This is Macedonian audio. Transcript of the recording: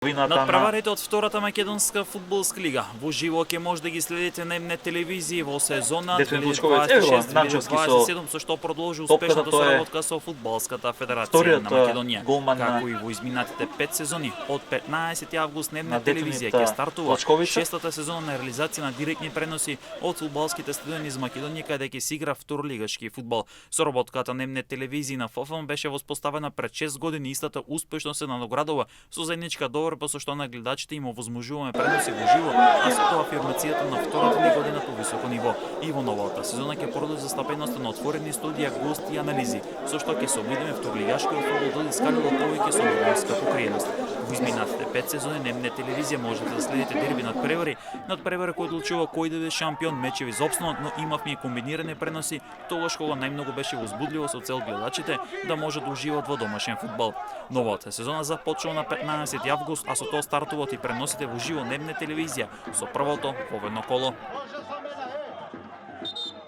Надпреварите од втората македонска фудбалска лига во живо ќе може да ги следите на М-нет телевизија во сезона 2026-2027, со што продолжи успешната соработка со фудбалската федерација на Македонија. Како и во изминатите 5 сезони, од 15 август на М-нет телевизија ќе стартува шестата сезона на реализација на директни преноси од фудбалските стадиони из Македонија каде ќе се игра второлигашки фудбал. Соработката на М-нет телевизија на ФФМ беше воспоставена пред 6 години, истата успешно се надоградува со заедничка договор со што на гледачите им овозможуваме преноси во живо, а со тоа афирмацијата на втората лига на повисоко ниво. И во новата сезона ќе продолжи застапеноста на отворени студија, гости и анализи, со што ќе се обидиме второлигашкиот фудбал да искалува повеќе со македонска покриеност. Во изминатите 5 сезони на М-нет телевизија можете да следите дерби надпревари кој одлучува кој да биде шампион, мечеви за опстанок, но имавме и комбинирани преноси, тогаш кога најмногу беше возбудливо со цел гледачите да може да уживаат во домашен фудбал. Новата сезона започнува на 15 август, а со тоа стартуваат и преносите во живо на М-нет телевизија со првото победно коло.